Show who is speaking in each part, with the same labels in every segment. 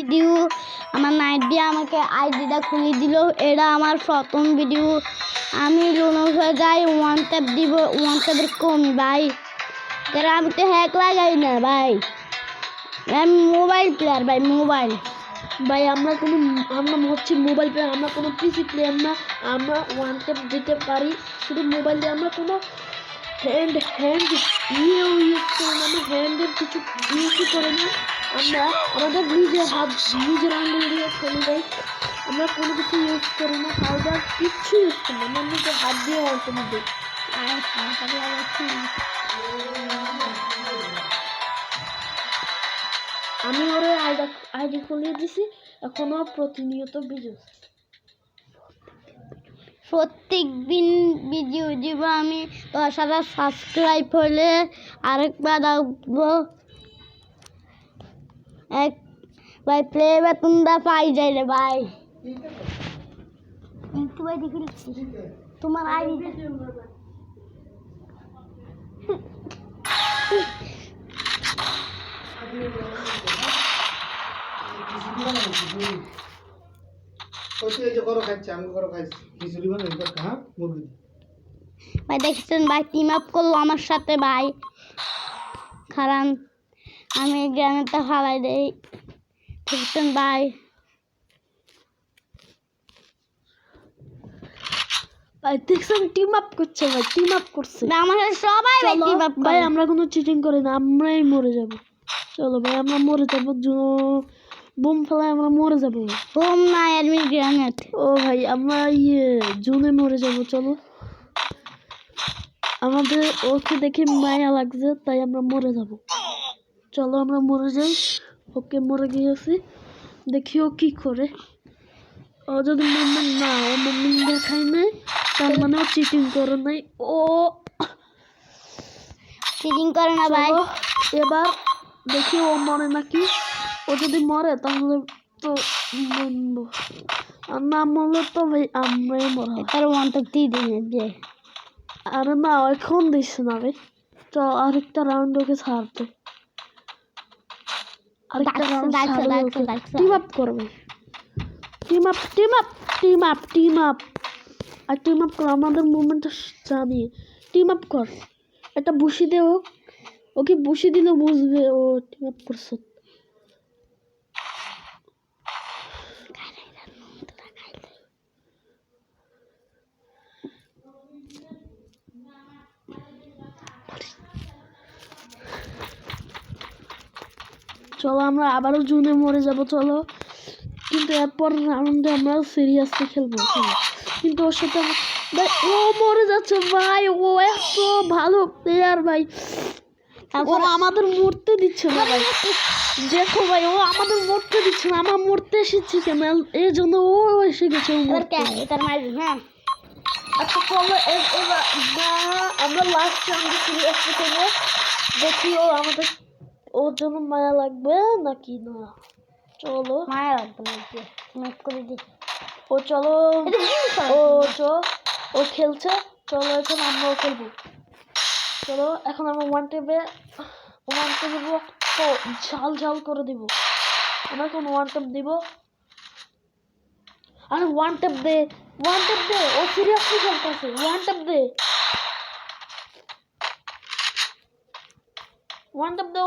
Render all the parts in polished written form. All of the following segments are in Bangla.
Speaker 1: ভিডিও আমার নাইট দিয়ে আমাকে আইডিটা খুলে দিল। এটা আমার প্রথম ভিডিও। আমি লুনো হয়ে যাই, ওয়ান ট্যাপ দিব, ওয়ান ট্যাপের কমি ভাই। কারণ আমি তো হ্যাক লাগাই না ভাই, আমি মোবাইল প্লেয়ার ভাই, মোবাইল
Speaker 2: ভাই। আমরা হচ্ছে মোবাইল প্লেয়ার, আমরা কোনো পিসি প্লেয়ার না। আমরা ওয়ান ট্যাপ দিতে পারি শুধু মোবাইল দিয়ে। আমরা কোনো হ্যান্ড ইউজ করি না, আমরা হ্যান্ডের কিছু ইউজই করি না। আমরা আমাদের নিজের আঙ্গুল দিয়ে খেলে যাই। আমরা কোনো কিছু ইউজ করি না, পাউডার কিচ্ছু ইউজ করি না। আমরা নিজের হাত দিয়ে ওয়ান ট্যাপ দিই। আমি ওরে আইডি খুলিয়ে দিছি, এখনো প্রতিনিয়ত ভিডিও,
Speaker 1: প্রত্যেক দিন ভিডিও দিব আমি। 10,000 সাবস্ক্রাইব হলে আরেকবার আসবো। এক ভাই প্লে বেতনটা পাই যাই রে ভাই। একটু ভাই দেখি তোমার আইডি ভাই দেখছেন ভাই, টিম আপ করলো আমার সাথে ভাই। কারণ আমি গ্রানেডটা ফালাই দেই, দেখছেন ভাই।
Speaker 2: ভাই দেখছেন টিম আপ করছে, ভাই টিম আপ করছে
Speaker 1: আমার সবাই ভাই টিম আপ
Speaker 2: ভাই। আমরা কোনো চিটিং করি না, আমরাই মরে যাব। চলো ভাই আমরা মরে যাবো, বোম ফেলায় আমরা মরে যাবো।
Speaker 1: বোম না এডমিন গ্রানেড।
Speaker 2: ও ভাই আমরা জোনে মরে যাব। চলো, আমাদের ওকে দেখে মায়া লাগছে তাই আমরা মরে যাব। চলো আমরা মরে যাই। ওকে মরে গিয়েছি, দেখি ও কি করে। ও যদি মুভমেন্ট না, ও মুভমেন্ট দেখায় নাই, তার মানে ও চিটিং করে নাই। ও
Speaker 1: চিটিং করে না ভাই।
Speaker 2: এবার দেখি ও মরে নাকি। ও যদি মরে তাহলে তো বলবো, আর না মরলে তো ভাই আমরাই মরা।
Speaker 1: তার ওয়ান ট্যাপ দিয়ে দিন যে।
Speaker 2: আরে না এখন দিস না রে, চল আরেকটা রাউন্ড ওকে ছাড়তে। আরেকটা রাউন্ড টিম আপ করবে। টিম আপ আর টিম আপ কর, আমাদের মুভমেন্টটা জানিয়ে টিম আপ কর। একটা বুশি দে, ওকে বুশি দিলে বুঝবে ও টিম আপ করছে। চলো আমরা আবারও জুনে মরে যাব। চলো, কিন্তু এরপর রাউন্ডে আমরা সিরিয়াসলি খেলবো। কিন্তু ওর সাথে ভাই ও মরে যাচ্ছে ভাই। ও এত ভালো প্লেয়ার ভাই, ও আমাদের মরতে দিচ্ছে না ভাই। দেখো ভাই ও আমাদের মরতে দিচ্ছে না। আমরা মরতে এসেছি কেন, এই জন্য ও এসে গেছে। আচ্ছা চলো আমরা লাস্ট রাউন্ডে সিরিয়াসলি খেলবো। দেখি ও আমাদের, ওর জন্য মায়া লাগবে নাকি না। চলো
Speaker 1: মায়া লাগবে না করে দিই।
Speaker 2: ও চলো, ও খেলছে। চলো এখন আমরাও খেলবো। চলো এখন আমরা ওয়ান টেপে দিব, তো ঝাল করে দিব। আমরা এখন ওয়ান টেপ দিব। আরে ওয়ান টেপ দে, ও সিরিয়াসলি খেলতেছে। ওয়ান টেপ দে,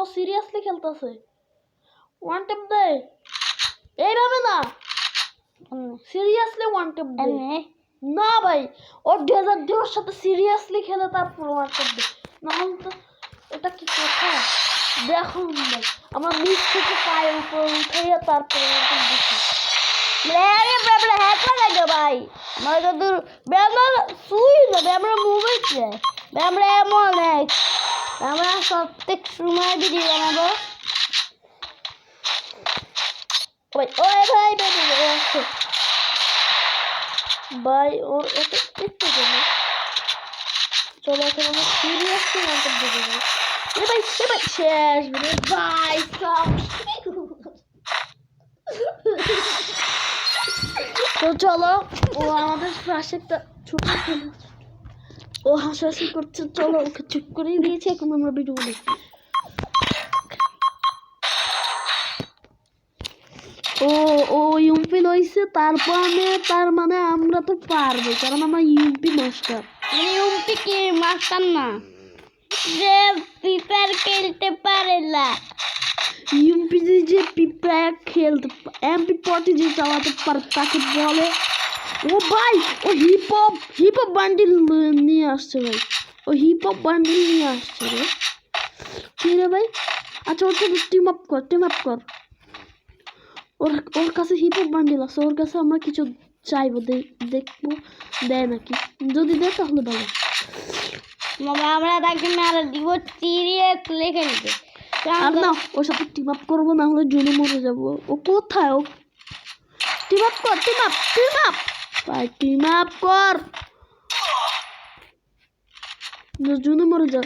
Speaker 2: ও সিরিয়াসলি খেলতেছে। ওয়ান টেপ দে, এইভাবে না, সিরিয়াসলি ওয়ান টেপ দে। না ভাই ওর ডেজার্ট দিয়ে ওর সাথে সিরিয়াসলি খেলে তারপর ওয়ান টেপ দে, নাহলে তো এটা কি কথা। দেখুন ভাই আমরা নিচ থেকে পায়ের উপর উঠাইয়া তারপর ওয়ান টেপ দিচ্ছি।
Speaker 1: ভাই আমরা মোবাইল আমরা এমন আমরা প্রত্যেক সময় ভিডিও বানাবো।
Speaker 2: ভাই ওর এটা একটু জন্য। চলো এখন আমরা সিরিয়াসলি ওয়ান টেপ দেবো ভাই। ভাই শেষ ভাই সব। তো চলো, ও আমাদের পাশে একটা ছোট ও হাসাহাসি করছে। চলো ওকে চুপ করে দিয়েছি, এখন আমরা ভিডিও দেখি। ও ইউপি লইছে, তার মানে আমরা তো পারবো, কারণ আমরা ইউপি মাস্টার।
Speaker 1: ইউপি কি মাস্টার না, যে প্রিপেয়ার খেলতে পারে না।
Speaker 2: ইউপি যে প্রিপেয়ার খেলতে MP40 যে চালাতে পারে তাকে বলে। ও ভাই, ও হিপ হপ বান্ডিল নিয়ে আসছে ভাই, ও হিপ হপ বান্ডিল নিয়ে আসছে রে। কি রে ভাই? আচ্ছা ওর সাথে টিম আপ কর। ওর কাছে হিপ হপ বান্ডিল আছে, ওর কাছে আমরা কিছু চাইবো, দেখবো দেয় নাকি। যদি দেয় তাহলে ভালো।
Speaker 1: বাবা আমরা তাকে মেরে দিব, সিরিয়াসলি খেলতে।
Speaker 2: আর না, ওর সাথে টিম আপ করবো, না হলে জুনে মরে যাবো। ও কোথায়? ও টিম আপ কর, ভাই টিম আপ কর। জুনে মরে যা,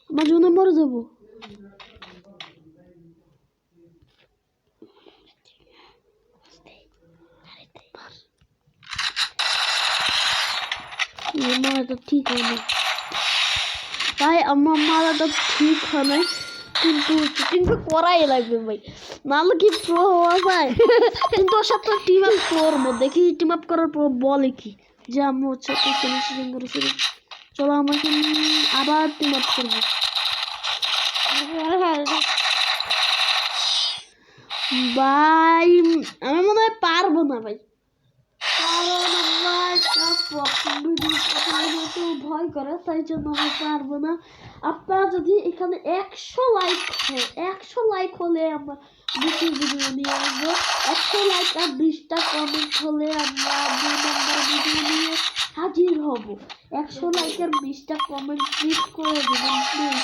Speaker 2: আমরা জুনে মরে যাবো। মারা তো ঠিক হয় না ভাই, আমার মারা তো ঠিক হয় না, কিন্তু করাই লাগবে ভাই, নাহলে কি প্রো হওয়া যায়। কিন্তু ওর সাথে টিম আপ করবো, দেখি টিম আপ করার পর বলে কি যে আমি ওর সাথে ফিনিশিং করেছি। চলো আমাকে আবার টিম আপ করবো। ভাই আমি মনে হয় পারবো না ভাই, কারণ আমার ভয় করে, তাই জন্য আমি পারবো না। আপনারা যদি এখানে 100 লাইক হলে আমরা বেশি ভিডিও নিয়ে আসবো। 100 লাইক আর 20টা কমেন্ট হলে আমরা 2 নম্বর ভিডিও নিয়ে হাজির হব। 100 লাইক আর 20টা কমেন্ট প্লিজ করে দেবেন প্লিজ।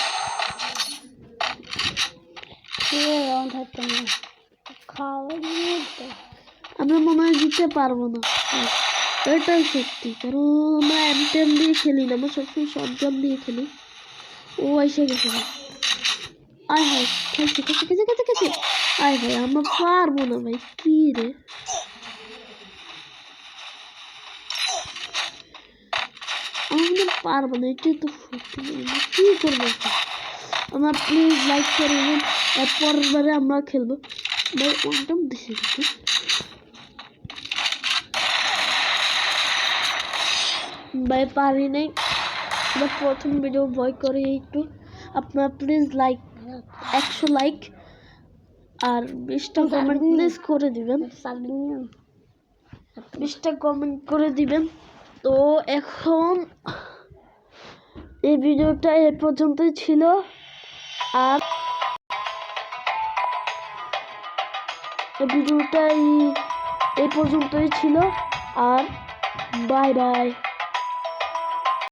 Speaker 2: আমরা মনে হয় জিততে পারবো না, এটাই সত্যি, কারণ আমরা M10 দিয়ে খেলি না, আমরা সবসময় শটগান দিয়ে খেলি। ও এসে গেছে, আয় হায় খেলছি। আয় ভাই আমরা পারবো না ভাই, কি রে। আমরা পারবো না, এটাই তো সত্যি, কি করবো। আমরা প্লিজ লাইক করে দেবেন, পরের বারে আমরা খেলবো ভাই। ওয়ানটাম দিছে ভাই, পারি নাই, প্রথম ভিডিও ভয় করে একটু। আপনারা প্লিজ লাইক 100 লাইক আর 20টা কমেন্ট প্লিজ করে দিবেন, 20টা কমেন্ট করে দিবেন। তো এখন এই ভিডিওটা এ পর্যন্তই ছিল, আর এই ভিডিওটা এই পর্যন্তই ছিল, আর বাই বাই।